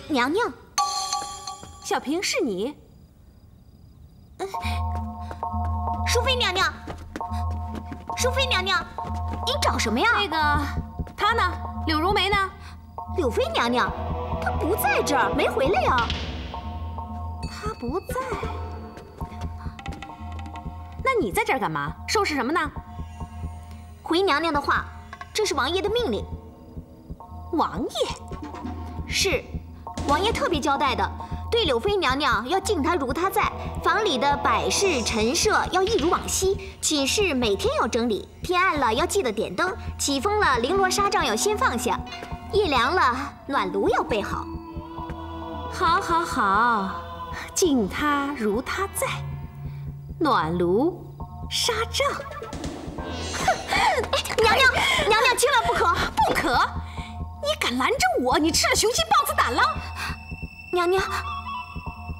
娘娘，小平是你？淑妃娘娘，淑妃娘娘，您找什么呀？那个，她呢？柳如梅呢？柳妃娘娘，她不在这儿，没回来呀。她不在。那你在这儿干嘛？收拾什么呢？回娘娘的话，这是王爷的命令。王爷？是，王爷特别交代的，对柳妃娘娘要敬她如她在，房里的摆饰陈设要一如往昔，寝室每天要整理，天暗了要记得点灯，起风了绫罗纱帐要先放下，夜凉了暖炉要备好。好，好，好，敬她如她在，暖炉、纱帐。娘娘，娘娘千万不可，不可！你敢拦着我？你吃了雄心豹子胆了！娘娘，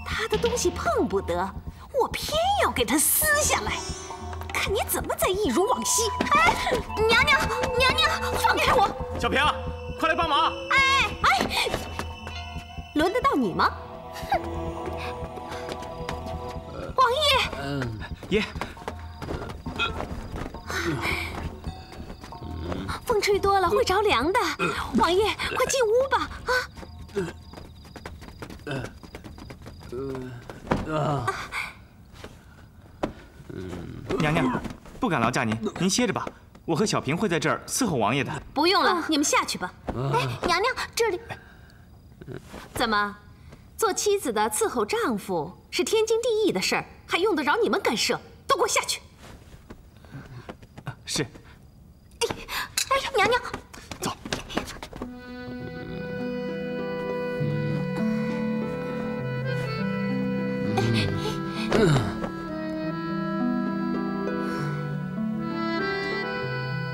他的东西碰不得，我偏要给他撕下来，看你怎么再一如往昔！哎，娘娘，娘娘，放开我！小平，快来帮忙！哎，轮得到你吗？哼！王爷，爷。风吹多了会着凉的，王爷，快进屋吧！娘娘，不敢劳驾您，您歇着吧。我和小平会在这儿伺候王爷的。不用了，你们下去吧。哎，娘娘，这里怎么？做妻子的伺候丈夫是天经地义的事儿，还用得着你们干涉？都给我下去！是。哎，娘娘，走。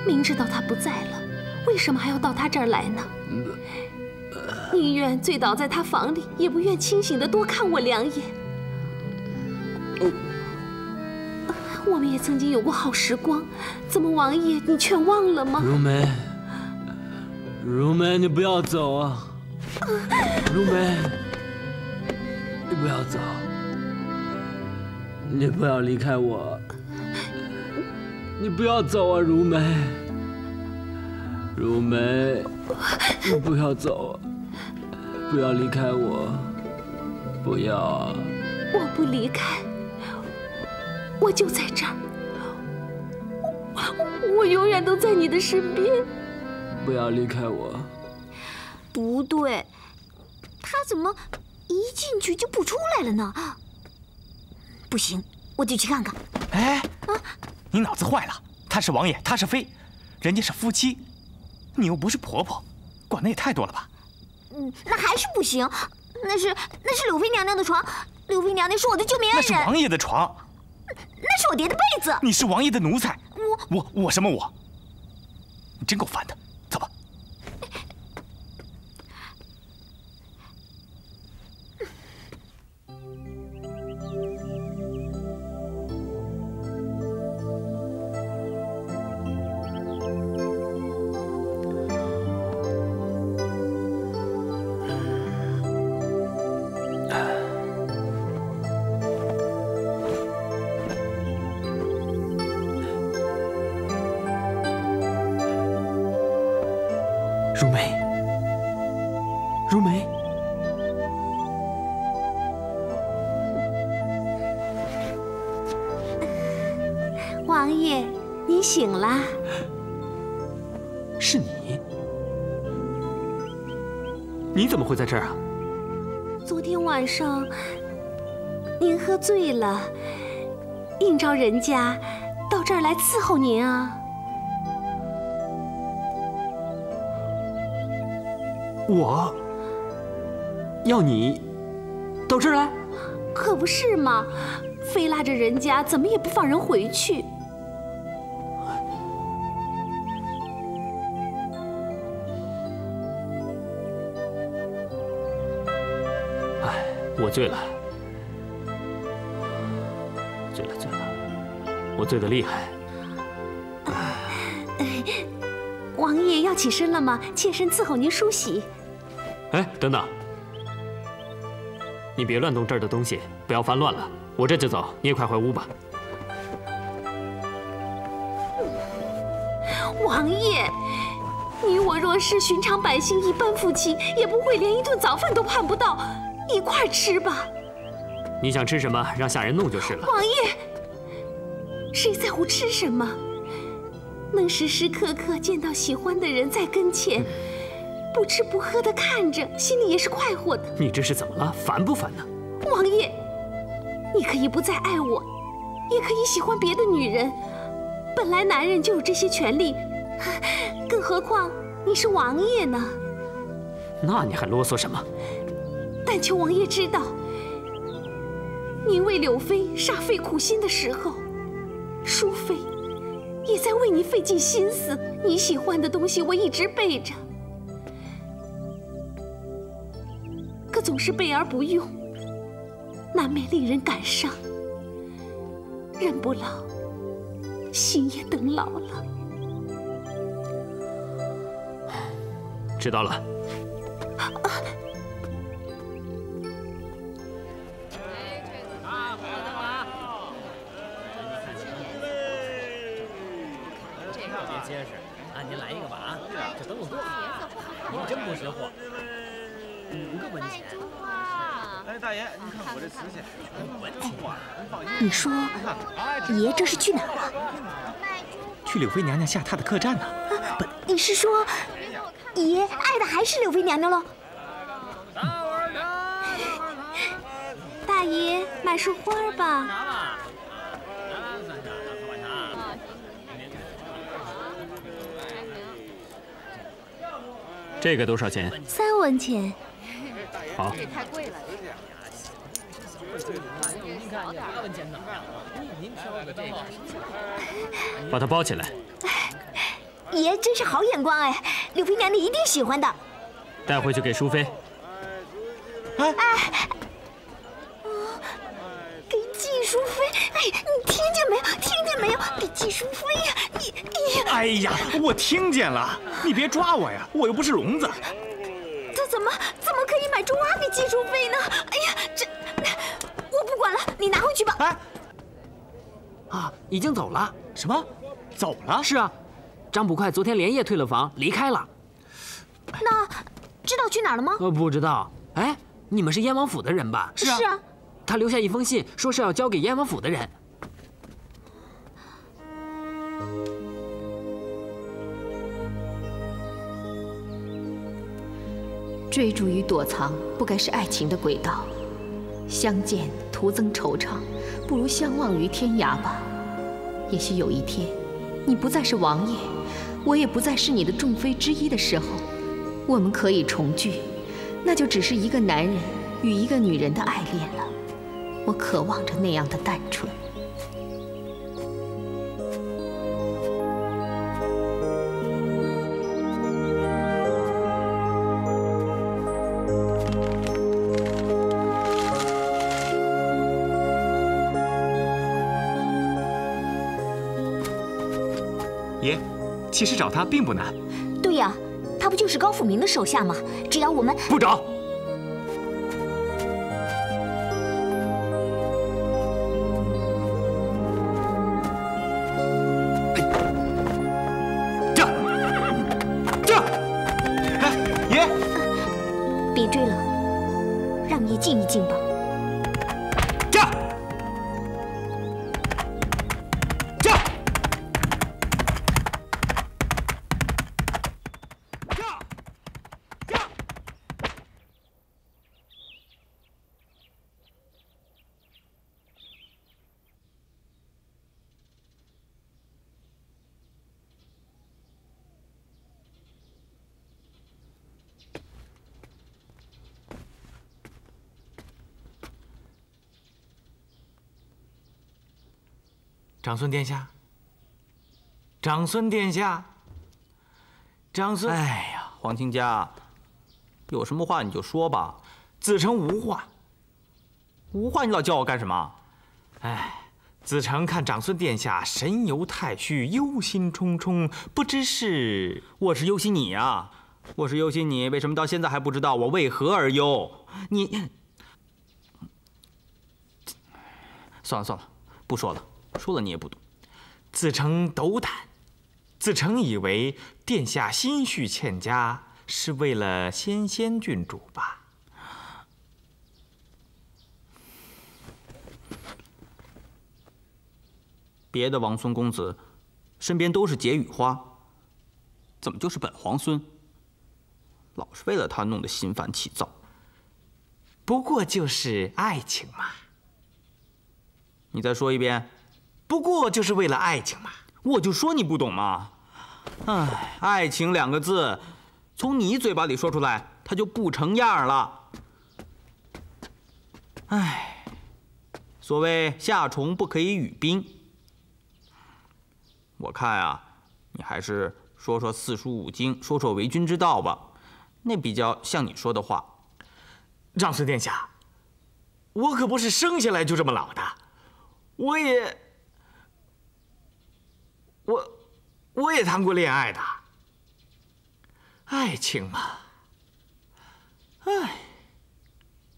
明知道他不在了，为什么还要到他这儿来呢？宁愿醉倒在他房里，也不愿清醒的多看我两眼。我们也曾经有过好时光，怎么王爷你全忘了吗？如梅，如梅，你不要走啊！如梅，你不要走，你不要离开我，你不要走啊，如梅，如梅，你不要走，不要离开我，不要啊！我不离开。我就在这儿，我永远都在你的身边。不要离开我！不对，他怎么一进去就不出来了呢？不行，我得去看看。哎，你脑子坏了？他是王爷，他是妃，人家是夫妻，你又不是婆婆，管的也太多了吧？那还是不行。那是柳妃娘娘的床，柳妃娘娘是我的救命恩人。那是王爷的床。那是我叠的被子。你是王爷的奴才。我什么我？你真够烦的。走吧。如梅，如梅，王爷，您醒了。是你？你怎么会在这儿啊？昨天晚上您喝醉了，应召人家到这儿来伺候您啊。我要你到这儿来？可不是嘛，非拉着人家怎么也不放人回去。哎，我醉了，醉了，我醉得厉害。王爷要起身了吗？妾身伺候您梳洗。哎，等等，你别乱动这儿的东西，不要翻乱了。我这就走，你也快回屋吧。王爷，你我若是寻常百姓一般夫妻，也不会连一顿早饭都盼不到。一块吃吧。你想吃什么，让下人弄就是了。王爷，谁在乎吃什么？能时时刻刻见到喜欢的人在跟前，不吃不喝的看着，心里也是快活的。你这是怎么了？烦不烦呢？王爷，你可以不再爱我，也可以喜欢别的女人。本来男人就有这些权利，更何况你是王爷呢？那你还啰嗦什么？但求王爷知道，您为柳妃煞费苦心的时候，淑妃也在为你费尽心思。你喜欢的东西我一直备着，可总是备而不用，难免令人感伤。人不老，心也等老了。知道了。结实，按您来一个吧啊！这等我多好，您真不识货，5个文钱。哎，大爷，你看我这瓷器，文物啊，您放心。你说，爷这是去哪儿了？去柳妃娘娘下榻的客栈呢。不，你是说，爷爱的还是柳妃娘娘喽？大爷，买束花吧。这个多少钱3文钱。好。这太贵了。您看这8文钱怎么样？您挑个这个。把它包起来。爷真是好眼光哎，柳妃娘娘一定喜欢的。带回去给淑妃。给季淑妃，哎，你听见没有？听见没有？给季淑妃呀，你。哎呀，我听见了，你别抓我呀，我又不是聋子。他怎么可以买猪蛙给季淑妃呢？哎呀，这我不管了，你拿回去吧。哎，啊，已经走了。什么？走了？是啊，张捕快昨天连夜退了房，离开了。那知道去哪儿了吗？不知道。哎，你们是燕王府的人吧？是啊。他留下一封信，说是要交给燕王府的人。追逐与躲藏不该是爱情的轨道，相见徒增惆怅，不如相忘于天涯吧。也许有一天，你不再是王爷，我也不再是你的众妃之一的时候，我们可以重聚，那就只是一个男人与一个女人的爱恋了。我渴望着那样的单纯。爷，其实找他并不难。对呀，他不就是高辅明的手下吗？只要我们不找。别追了，让爷静一静吧。长孙殿下，长孙殿下，长孙……哎呀，皇亲家，有什么话你就说吧。子承无话。无话你老叫我干什么？哎，子承看长孙殿下神游太虚，忧心忡忡，不知是……我是忧心你呀。我是忧心你为什么到现在还不知道我为何而忧。你，算了，不说了，说了你也不懂。子承斗胆，子承以为殿下心绪欠佳，是为了仙仙郡主吧？别的王孙公子身边都是解语花，怎么就是本皇孙？老是为了他弄得心烦气躁。不过就是爱情嘛。你再说一遍。不过就是为了爱情嘛。我就说你不懂嘛。哎，爱情2个字，从你嘴巴里说出来，它就不成样了。哎，所谓夏虫不可以语冰。我看啊，你还是说说四书五经，说说为君之道吧，那比较像你说的话。长孙殿下，我可不是生下来就这么老的，我也谈过恋爱的。爱情嘛，哎，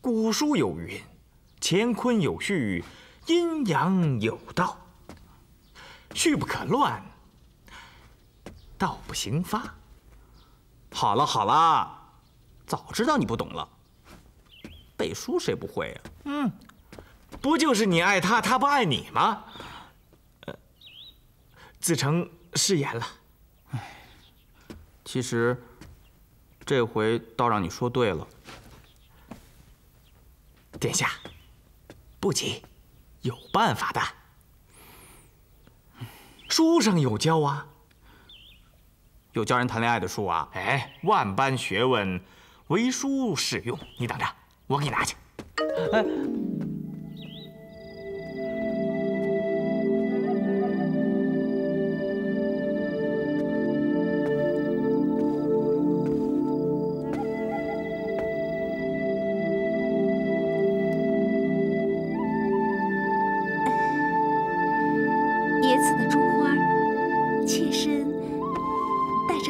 古书有云：乾坤有序，阴阳有道。序不可乱，道不行发。好了，早知道你不懂了。背书谁不会啊？不就是你爱他，他不爱你吗？子承失言了。其实，这回倒让你说对了。殿下，不急，有办法的。书上有教啊，有教人谈恋爱的书啊？哎，万般学问，唯书适用。你等着，我给你拿去。哎。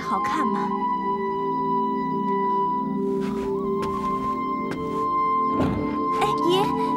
好看吗？哎，爷。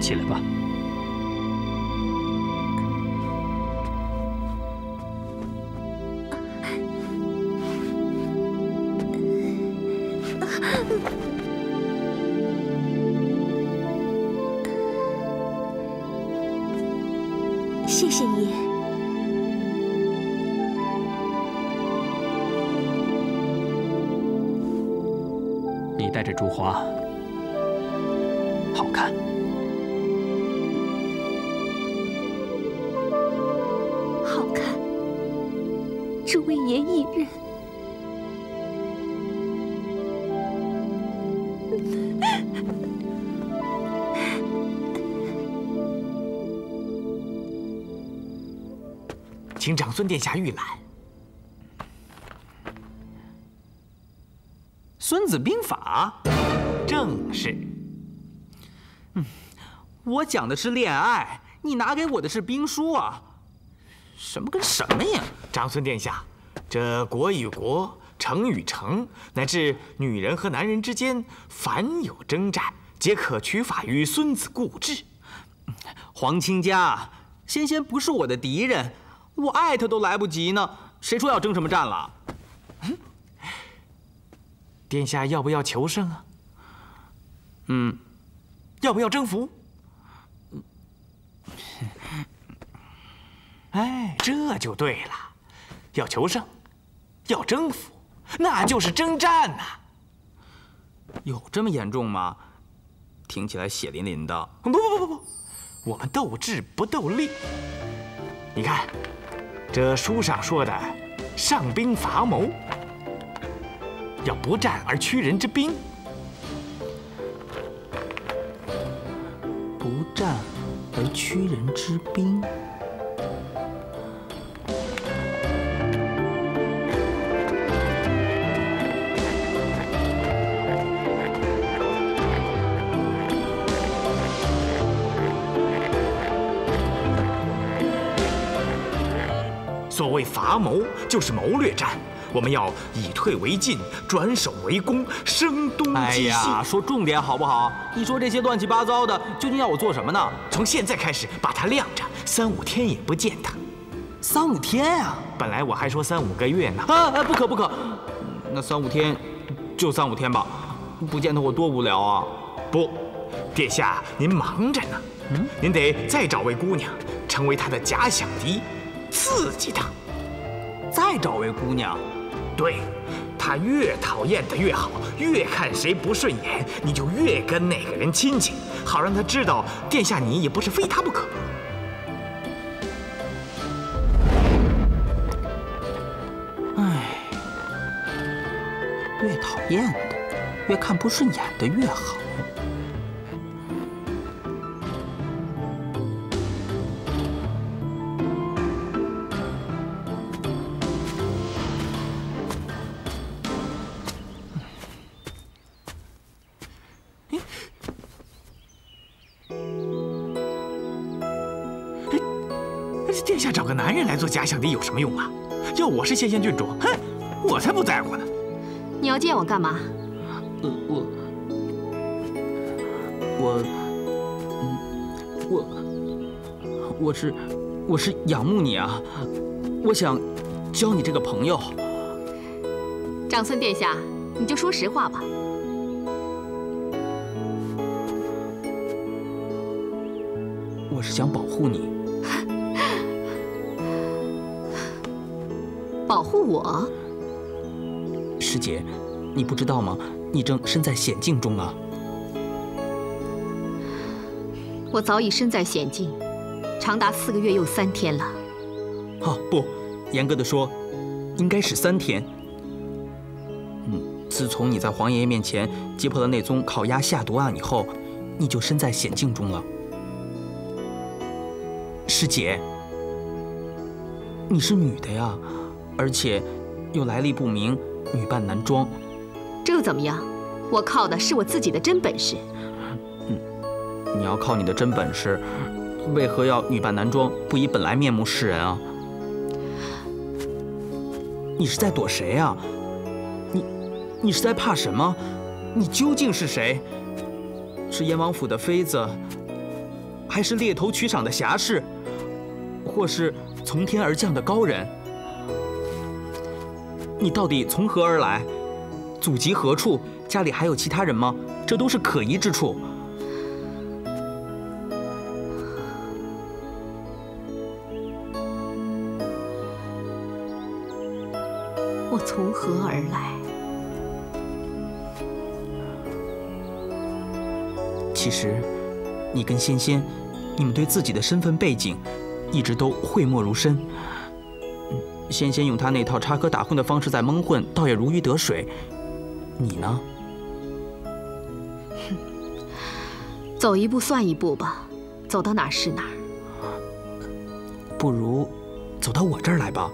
起来吧。谢谢爷。你戴着珠花，好看。好看，只为爷一人。请长孙殿下预览。孙子兵法，正是。我讲的是恋爱，你拿给我的是兵书啊，什么跟什么呀？长孙殿下，这国与国、城与城，乃至女人和男人之间，凡有征战，皆可取法于孙子固志。皇亲家，仙仙不是我的敌人，我爱他都来不及呢，谁说要征什么战了？殿下要不要求胜啊？要不要征服？哎，这就对了，要求胜，要征服，那就是征战呐。有这么严重吗？听起来血淋淋的。不，我们斗智不斗力。你看，这书上说的上兵伐谋，要不战而屈人之兵。不战而屈人之兵。所谓伐谋，就是谋略战。我们要以退为进，转守为攻，声东击西。哎呀，说重点好不好？你说这些乱七八糟的，究竟要我做什么呢？从现在开始把它晾着，3、5天也不见它。3、5天啊！本来我还说3、5个月呢。不可！那3、5天，就3、5天吧。不见他我多无聊啊！不，殿下您忙着呢。您得再找位姑娘，成为他的假想敌，刺激他。再找位姑娘。对，他越讨厌的越好，越看谁不顺眼，你就越跟那个人亲近，好让他知道殿下你也不是非他不可。唉，越讨厌的，越看不顺眼的越好。殿下找个男人来做假想敌有什么用啊？要我是先贤郡主，哼，我才不在乎呢。你要见我干嘛？我是仰慕你啊，我想交你这个朋友。长孙殿下，你就说实话吧。我是想保护你。保护我？师姐，你不知道吗？你正身在险境中啊！我早已身在险境，长达4个月又3天了。不，严格的说，应该是3天。自从你在皇爷爷面前揭破了内宗烤鸭下毒案以后，你就身在险境中了。师姐，你是女的呀，而且又来历不明，女扮男装。这又怎么样？我靠的是我自己的真本事。你要靠你的真本事，为何要女扮男装，不以本来面目示人啊？你是在躲谁啊？你是在怕什么？你究竟是谁？是燕王府的妃子，还是猎头取赏的侠士，或是从天而降的高人？你到底从何而来？祖籍何处？家里还有其他人吗？这都是可疑之处。我从何而来？其实，你跟仙仙，你们对自己的身份背景，一直都讳莫如深。仙仙用她那套插科打诨的方式在蒙混，倒也如鱼得水。你呢？走一步算一步吧，走到哪儿是哪儿。不如走到我这儿来吧，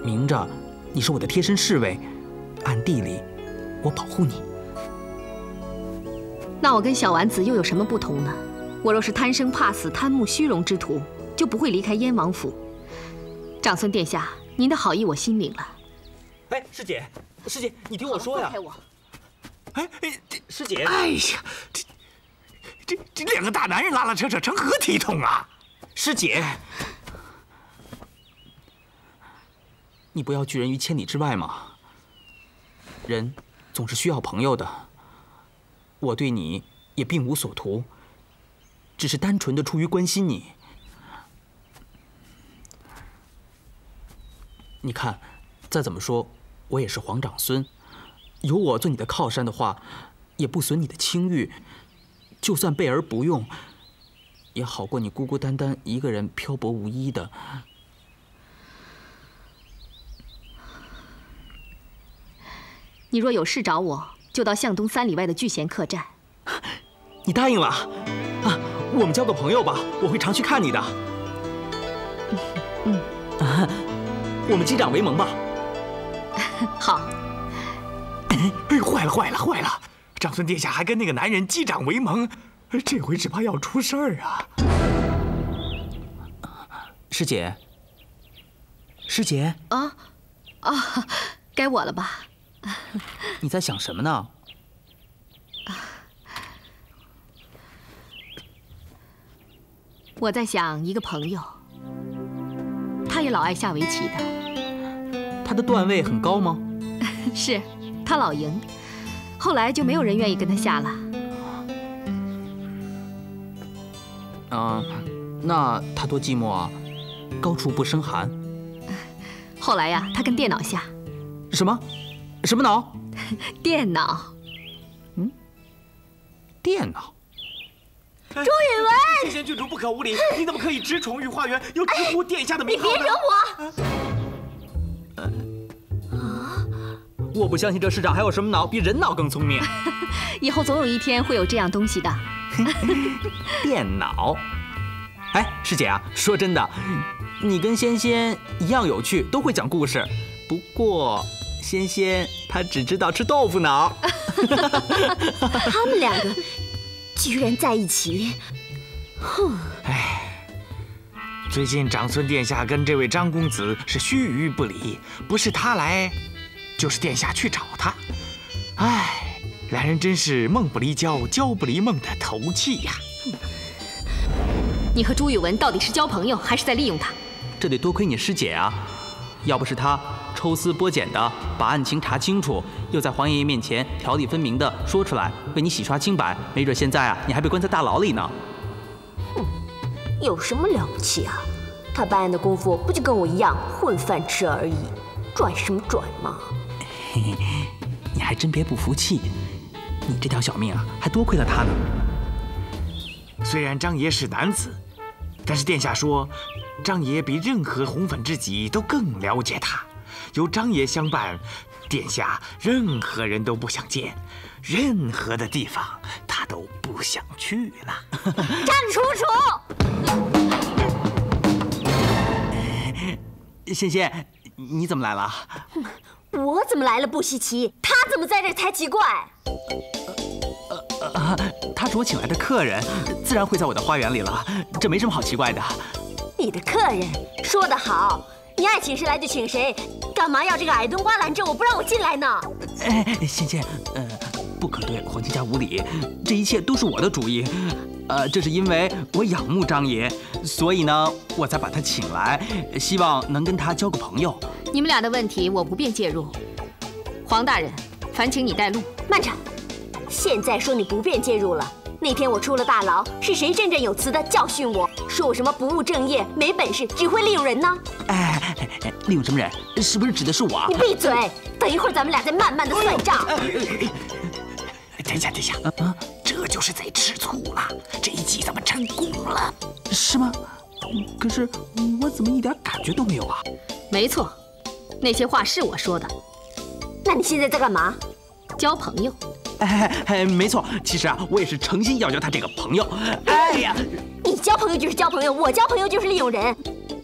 明着你是我的贴身侍卫，暗地里我保护你。那我跟小丸子又有什么不同呢？我若是贪生怕死、贪慕虚荣之徒，就不会离开燕王府。长孙殿下，您的好意我心领了。哎，师姐，你听我说呀！放开我！师姐！哎呀，这两个大男人拉拉扯扯成何体统啊！师姐，你不要拒人于千里之外嘛。人总是需要朋友的。我对你也并无所图，只是单纯的出于关心你。你看，再怎么说，我也是皇长孙，有我做你的靠山的话，也不损你的清誉。就算备而不用，也好过你孤孤单单一个人漂泊无依的。你若有事找我，就到向东3里外的聚贤客栈。你答应了啊？我们交个朋友吧，我会常去看你的。我们击掌为盟吧。好。哎，坏了坏了坏了！长孙殿下还跟那个男人击掌为盟，这回只怕要出事儿啊！师姐，师姐。该我了吧？你在想什么呢？我在想一个朋友，他也老爱下围棋的。他的段位很高吗？是，他老赢，后来就没有人愿意跟他下了。那他多寂寞啊，高处不胜寒。后来呀，他跟电脑下。什么？什么脑？电脑。电脑。朱允文，谢贤郡主不可无礼，你怎么可以直宠御花园，又直呼殿下的名号呢？你别惹我！我不相信这世上还有什么脑比人脑更聪明。以后总有一天会有这样东西的。电脑。哎，师姐啊，说真的，你跟仙仙一样有趣，都会讲故事。不过仙仙她只知道吃豆腐脑。他们两个居然在一起，哼！哎，最近长孙殿下跟这位张公子是须臾不离，不是他来，就是殿下去找他。哎，两人真是梦不离交，交不离梦的头气呀！你和朱允文到底是交朋友，还是在利用他？这得多亏你师姐啊！要不是她抽丝剥茧的把案情查清楚，又在黄爷爷面前条理分明的说出来，为你洗刷清白，没准现在啊，你还被关在大牢里呢。有什么了不起啊？他办案的功夫不就跟我一样混饭吃而已，转什么转嘛？嘿嘿，你还真别不服气，你这条小命啊，还多亏了他呢。虽然张爷是男子，但是殿下说，张爷比任何红粉知己都更了解他。有张爷相伴，殿下任何人都不想见，任何的地方他都不想去了。站楚楚！仙仙，你怎么来了？我怎么来了不稀奇，他怎么在这儿才奇怪。他是我请来的客人，自然会在我的花园里了，这没什么好奇怪的。你的客人说得好，你爱请谁来就请谁，干嘛要这个矮冬瓜拦着我不让我进来呢？哎，仙仙，不可对皇亲家无礼，这一切都是我的主意。这是因为我仰慕张爷，所以呢，我才把他请来，希望能跟他交个朋友。你们俩的问题我不便介入。黄大人，烦请你带路。慢着，现在说你不便介入了。那天我出了大牢，是谁振振有词的教训我，说我什么不务正业、没本事、只会利用人呢？利用什么人？是不是指的是我？你闭嘴！等一会儿咱们俩再慢慢的算账。殿下，殿下，这就是在吃醋了。这一计咱们成功了，是吗？可是我怎么一点感觉都没有啊？没错，那些话是我说的。那你现在在干嘛？交朋友。没错，其实啊，我也是诚心要交他这个朋友。哎呀，你交朋友就是交朋友，我交朋友就是利用人，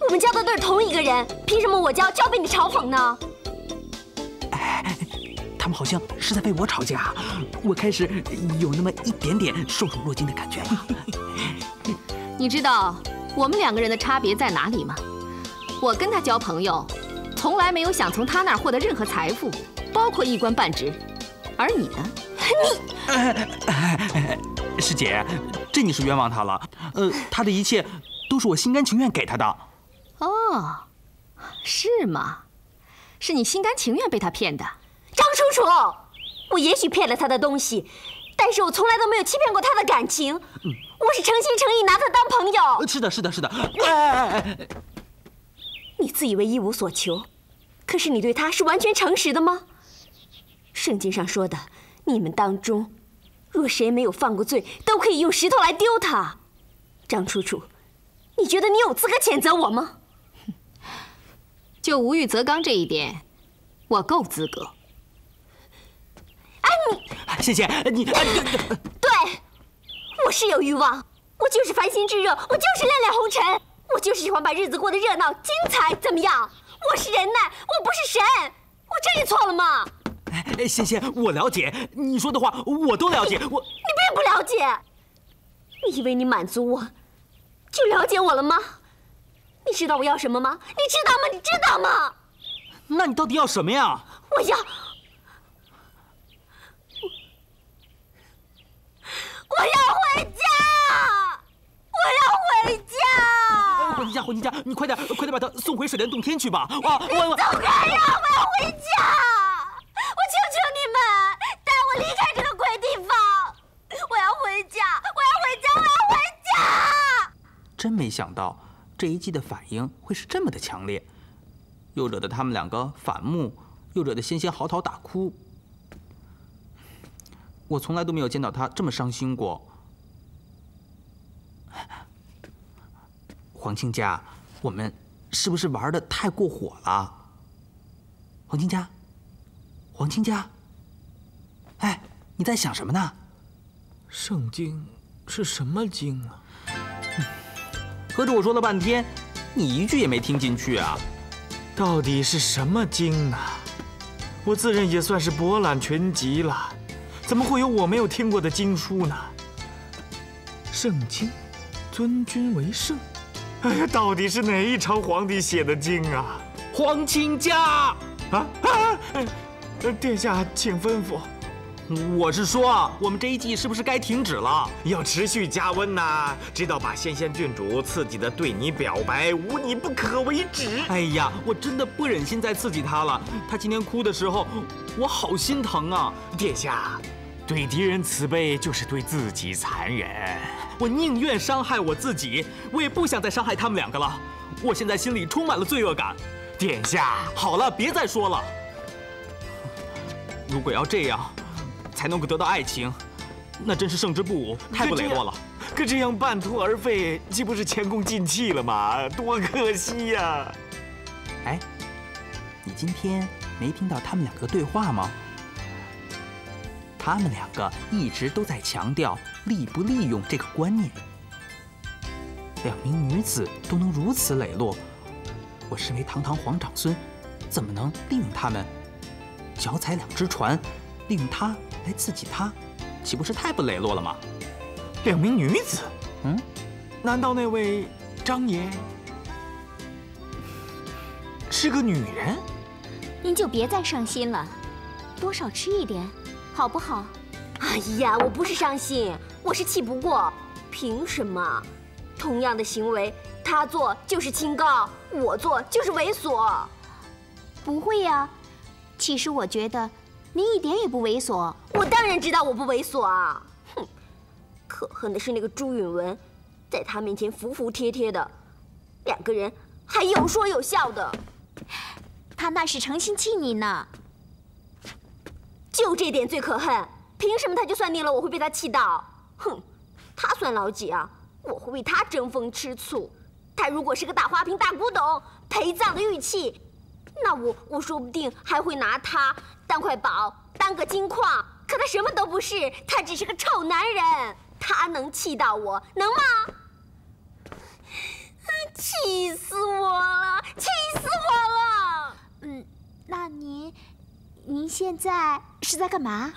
我们交的都是同一个人，凭什么我交被你嘲讽呢？他们好像是在为我吵架，我开始有那么一点点受宠若惊的感觉了。你知道我们两个人的差别在哪里吗？我跟他交朋友，从来没有想从他那儿获得任何财富，包括一官半职。而你呢？师姐，这你是冤枉他了。他的一切都是我心甘情愿给他的。哦，是吗？是你心甘情愿被他骗的。张楚楚，我也许骗了他的东西，但是我从来都没有欺骗过他的感情。我是诚心诚意拿他当朋友。是的，是的，是的。你自以为一无所求，可是你对他是完全诚实的吗？圣经上说的，你们当中若谁没有犯过罪，都可以用石头来丢他。张楚楚，你觉得你有资格谴责我吗？就无欲则刚这一点，我够资格。哎，谢谢你。对，我是有欲望，我就是烦心炙热，我就是恋恋红尘，我就是喜欢把日子过得热闹精彩。怎么样？我是人呢，我不是神，我这里错了吗？谢谢，我了解你说的话，我都了解。你并不了解，你以为你满足我，就了解我了吗？你知道我要什么吗？你知道吗？你知道吗？那你到底要什么呀？我要回家！我要回家！回家！你快点把他送回水帘洞天去吧！你走开呀！我要回家！我求求你们，带我离开这个鬼地方！我要回家！我要回家！我要回家！真没想到这一季的反应会是这么的强烈，又惹得他们两个反目，又惹得仙仙嚎啕大哭。我从来都没有见到他这么伤心过。黄亲家，我们是不是玩的太过火了？黄亲家，哎，你在想什么呢？圣经是什么经啊？合着我说了半天，你一句也没听进去啊？到底是什么经啊？我自认也算是博览群集了，怎么会有我没有听过的经书呢？圣经，尊君为圣。哎呀，到底是哪一朝皇帝写的经啊？皇亲家，殿下请吩咐。我是说，我们这一季是不是该停止了？要持续加温呐，直到把仙仙郡主刺激的对你表白，无你不可为止。哎呀，我真的不忍心再刺激他了。他今天哭的时候，我好心疼啊！殿下，对敌人慈悲就是对自己残忍。我宁愿伤害我自己，我也不想再伤害他们两个了。我现在心里充满了罪恶感。殿下，好了，别再说了。如果要这样才能够得到爱情，那真是胜之不武，太不磊落了。可这样半途而废，岂不是前功尽弃了吗？多可惜呀！哎，你今天没听到他们两个对话吗？他们两个一直都在强调利不利用这个观念。两名女子都能如此磊落，我身为堂堂皇长孙，怎么能利用他们？脚踩两只船，利用他来刺激他，岂不是太不磊落了吗？两名女子，难道那位张爷是个女人？您就别再伤心了，多少吃一点，好不好？哎呀，我不是伤心，我是气不过。凭什么？同样的行为，他做就是清高，我做就是猥琐。不会呀，其实我觉得你一点也不猥琐。我当然知道我不猥琐啊！哼，可恨的是那个朱允文，在他面前服服帖帖的，两个人还有说有笑的。他那是诚心气你呢。就这点最可恨，凭什么他就算定了我会被他气到？哼，他算老几啊？我会为他争风吃醋。他如果是个大花瓶、大古董、陪葬的玉器，那我说不定还会拿他当块宝、当个金矿。可他什么都不是，他只是个臭男人。他能气到我，能吗？气死我了！气死我了！那您现在是在干嘛？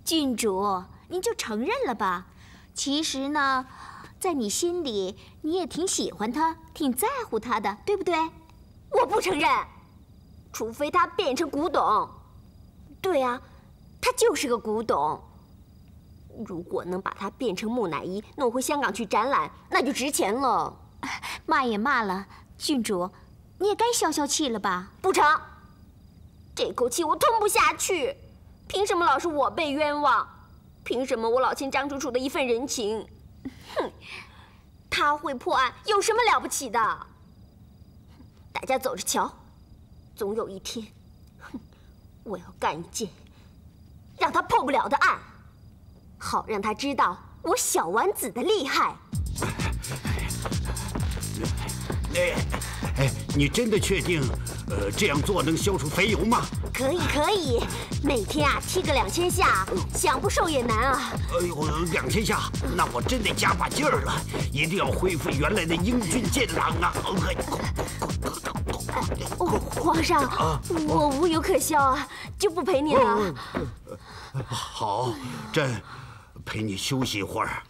郡主，您就承认了吧。其实呢，在你心里，你也挺喜欢他，挺在乎他的，对不对？我不承认，除非他变成古董。对啊，他就是个古董。如果能把它变成木乃伊，弄回香港去展览，那就值钱了。骂也骂了，郡主，你也该消消气了吧？不成，这口气我吞不下去。凭什么老是我被冤枉？凭什么我老欠张楚楚的一份人情？哼，他会破案有什么了不起的？大家走着瞧，总有一天，哼，我要干一件让他破不了的案。好让他知道我小丸子的厉害。你真的确定，这样做能消除肥油吗？可以，每天啊踢个2000下，想不瘦也难啊。哎呦，2000下，那我真得加把劲儿了，一定要恢复原来的英俊健朗啊！皇上，我无有可笑啊，就不陪你了。好，朕陪你休息一会儿。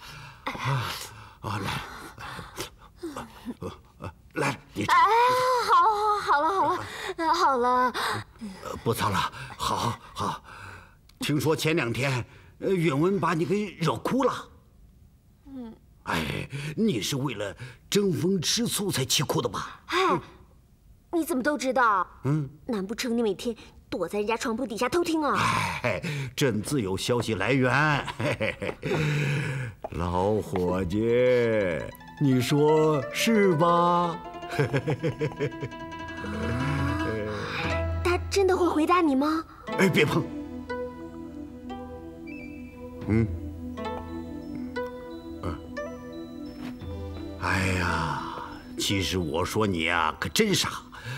来，你。好了。不操了，好。听说前2天，允文把你给惹哭了。你是为了争风吃醋才气哭的吧？你怎么都知道？难不成你每天躲在人家床铺底下偷听啊？朕自有消息来源。老伙计，你说是吧？他真的会回答你吗？别碰。哎呀，其实我说你啊，可真傻，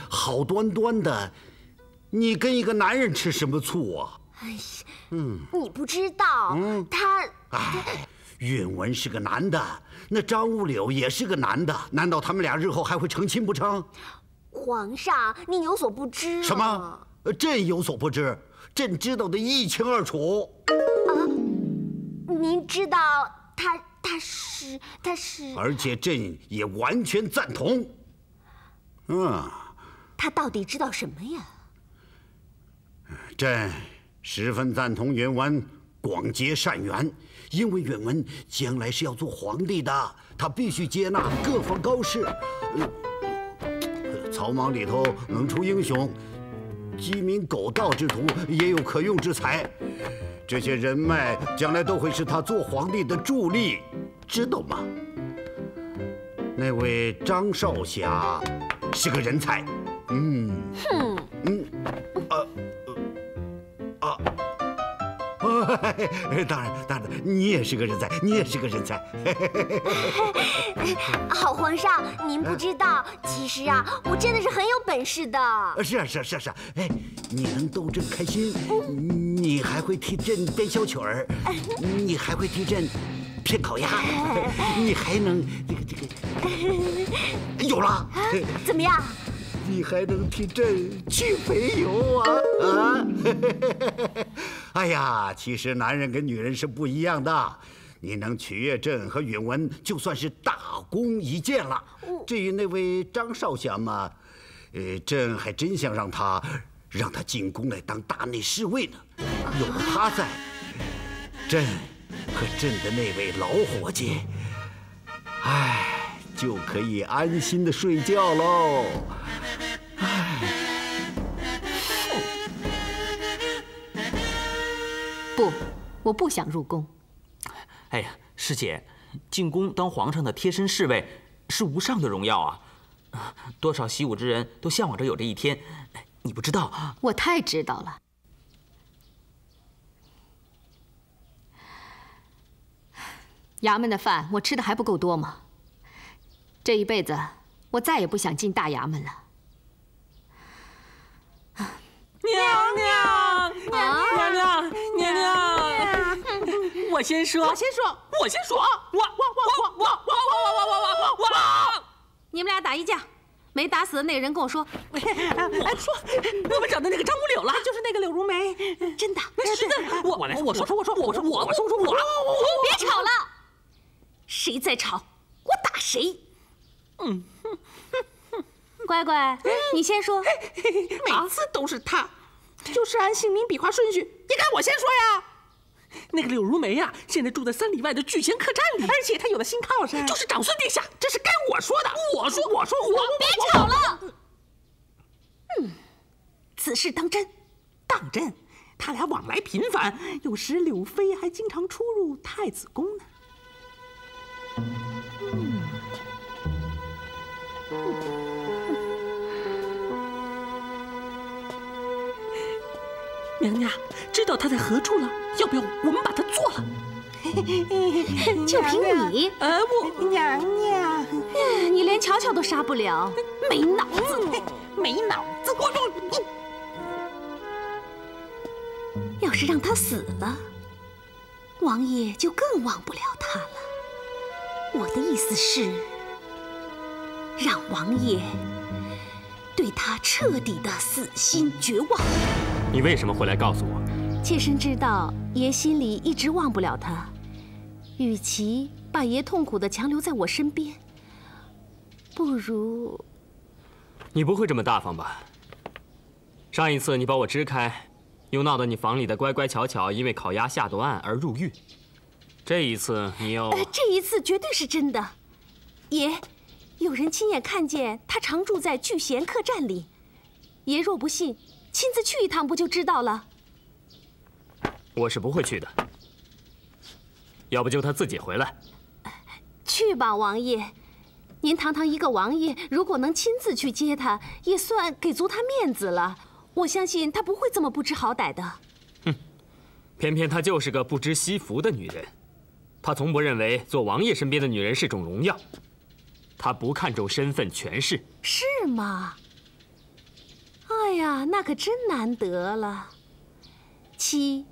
好端端的，你跟一个男人吃什么醋啊？你不知道，他。允文是个男的，那张五柳也是个男的，难道他们俩日后还会成亲不成？皇上，您有所不知。什么？朕有所不知？朕知道的一清二楚。您知道他是？而且朕也完全赞同。他到底知道什么呀？朕十分赞同允文广结善缘。因为允文将来是要做皇帝的，他必须接纳各方高士。草莽里头能出英雄，鸡鸣狗盗之徒也有可用之才。这些人脉将来都会是他做皇帝的助力，知道吗？那位张少侠是个人才。当然，你也是个人才，好皇上，您不知道，其实啊，我真的是很有本事的。是啊，你能逗朕开心，你还会替朕编小曲儿，你还会替朕骗烤鸭，你还能有了，怎么样？你还能替朕去肥油啊！哎呀，其实男人跟女人是不一样的，你能取悦朕和允文，就算是大功一件了。至于那位张少侠嘛，朕还真想让他进宫来当大内侍卫呢。有了他在，朕和朕的那位老伙计，就可以安心的睡觉喽。不，我不想入宫。哎呀，师姐，进宫当皇上的贴身侍卫是无上的荣耀啊！多少习武之人都向往着有这一天，你不知道？我太知道了。衙门的饭我吃的还不够多吗？这一辈子我再也不想进大衙门了。娘娘，我先说，你们俩打一架，没打死的那个人跟我说，我们找的那个张五柳了，就是那个柳如梅，真的，是的，我说，别吵了，谁再吵，我打谁。乖乖，你先说。每次都是他，就是按姓名笔画顺序，应该我先说呀。那个柳如梅呀，现在住在3里外的聚贤客栈里，而且她有了新靠山，就是长孙殿下，这是该我说的。我别吵了。此事当真？当真。他俩往来频繁，有时柳妃还经常出入太子宫呢。娘娘知道他在何处了？要不要我们把他做了？就凭你，娘娘，你连巧巧都杀不了，没脑子，没脑子！要是让他死了，王爷就更忘不了他了。我的意思是，让王爷对他彻底的死心绝望。你为什么会来告诉我？妾身知道爷心里一直忘不了他，与其把爷痛苦地强留在我身边，不如……你不会这么大方吧？上一次你把我支开，又闹得你房里的乖乖巧巧因为烤鸭下毒案而入狱。这一次你又……这一次绝对是真的，爷，有人亲眼看见他常住在聚贤客栈里。爷若不信，亲自去一趟不就知道了？我是不会去的，要不就他自己回来。去吧，王爷。您堂堂一个王爷，如果能亲自去接他，也算给足他面子了。我相信他不会这么不知好歹的。哼，偏偏她就是个不知惜福的女人。她从不认为做王爷身边的女人是种荣耀，她不看重身份权势。是吗？哎呀，那可真难得了。妻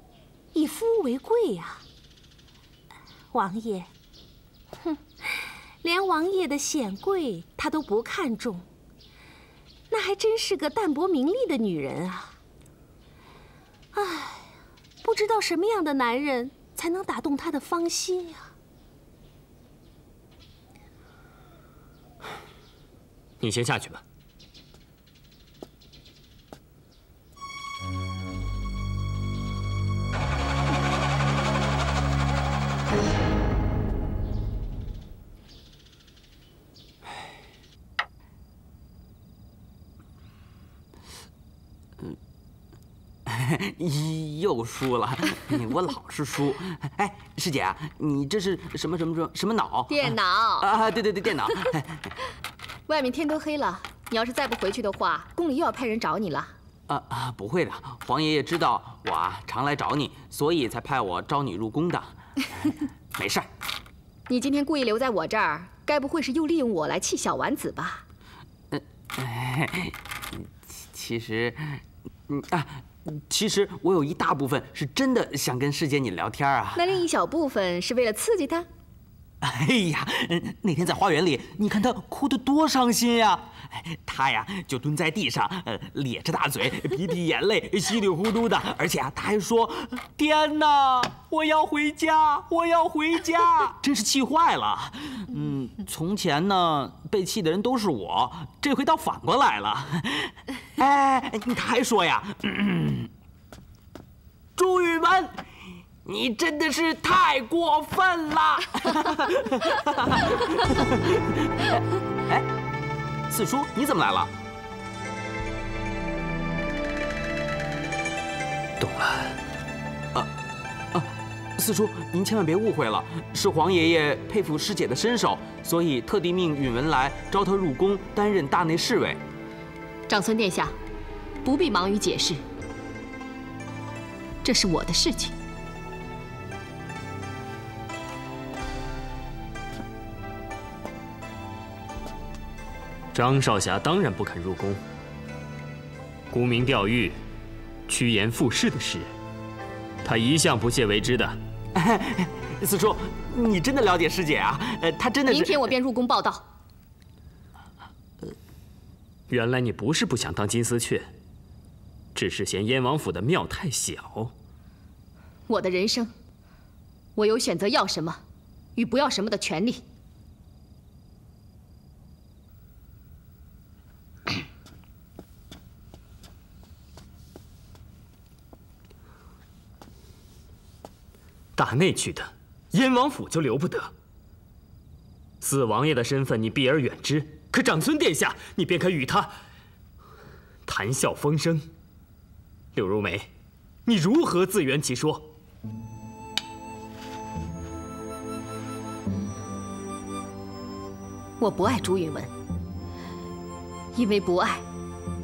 以夫为贵呀，王爷。哼，连王爷的显贵他都不看重，那还真是个淡泊名利的女人啊！唉，不知道什么样的男人才能打动她的芳心呀。你先下去吧。又输了，我老是输。哎，师姐啊，你这是什么脑？电脑啊，对，电脑。外面天都黑了，你要是再不回去的话，宫里又要派人找你了。不会的，皇爷爷知道我啊常来找你，所以才派我招你入宫的。没事儿。你今天故意留在我这儿，该不会是又利用我来气小丸子吧？其实我有一大部分是真的想跟师姐你聊天啊。那另一小部分是为了刺激他？哎呀，那天在花园里，你看他哭得多伤心呀！他呀就蹲在地上，咧着大嘴，鼻涕眼泪，稀里糊涂的，而且啊他还说：“天哪，我要回家，我要回家！”真是气坏了。从前呢被气的人都是我，这回倒反过来了。哎，他还说呀，朱允文。你真的是太过分了！哎，四叔，你怎么来了？懂了。四叔，您千万别误会了，是皇爷爷佩服师姐的身手，所以特地命允文来招她入宫担任大内侍卫。长孙殿下，不必忙于解释，这是我的事情。张少侠当然不肯入宫。沽名钓誉、趋炎附势的事，他一向不屑为之的。四叔，你真的了解师姐啊？她真的是……明天我便入宫报道。原来你不是不想当金丝雀，只是嫌燕王府的庙太小。我的人生，我有选择要什么与不要什么的权利。大内去的，燕王府就留不得。四王爷的身份你避而远之，可长孙殿下，你便可与他谈笑风生。柳如梅，你如何自圆其说？我不爱朱允文，因为不爱，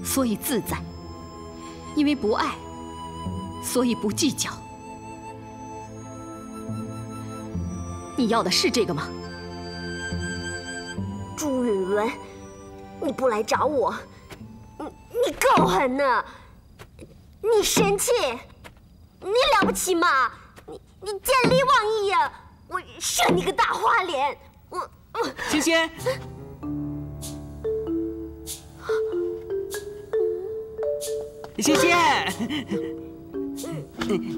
所以自在；因为不爱，所以不计较。你要的是这个吗？朱允文，你不来找我，你够狠呢！你生气，你了不起吗？你见利忘义呀！我射你个大花脸！我仙仙，仙仙，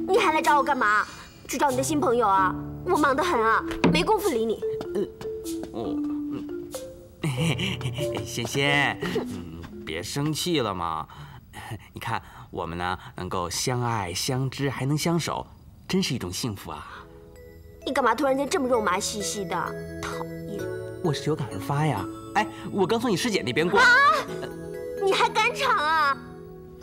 你还来找我干嘛？去找你的新朋友啊？我忙得很啊，没工夫理你。仙仙，别生气了嘛。你看我们呢，能够相爱相知，还能相守，真是一种幸福啊。你干嘛突然间这么肉麻兮兮的？讨厌！我是有感而发呀。哎，我刚从你师姐那边过。啊！你还赶场啊？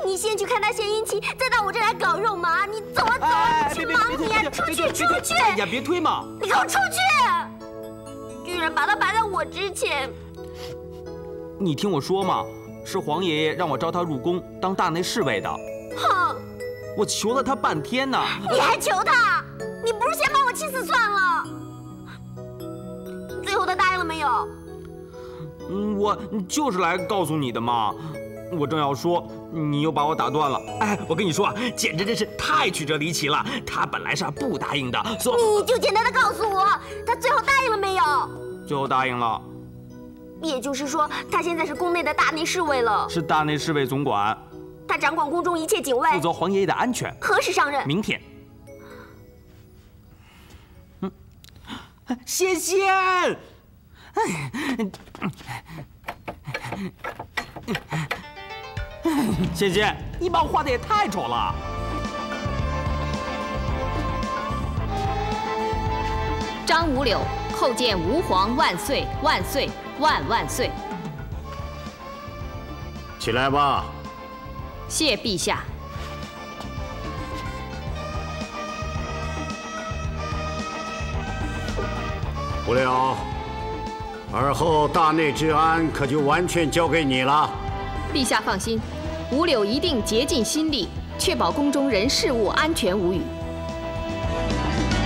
你先去看他献殷勤，再到我这来搞肉麻。你走啊走啊，去忙你啊！出去出去！哎呀，别推嘛！你给我出去！居然把他摆在我之前。你听我说嘛，是皇爷爷让我招他入宫当大内侍卫的。哼！我求了他半天呢。你还求他？你不是先把我气死算了？最后他答应了没有？我就是来告诉你的嘛。我正要说，你又把我打断了。哎，我跟你说啊，简直真是太曲折离奇了。他本来是不答应的，你就简单的告诉我，他最后答应了没有？最后答应了。也就是说，他现在是宫内的大内侍卫了。是大内侍卫总管。他掌管宫中一切警卫，负责皇爷爷的安全。何时上任？明天。仙仙，哎，仙仙，你把我画的也太丑了。张五柳叩见吾皇万岁万岁万万岁！起来吧。谢陛下。不了，而后大内治安可就完全交给你了。陛下放心，五柳一定竭尽心力，确保宫中人事物安全无虞。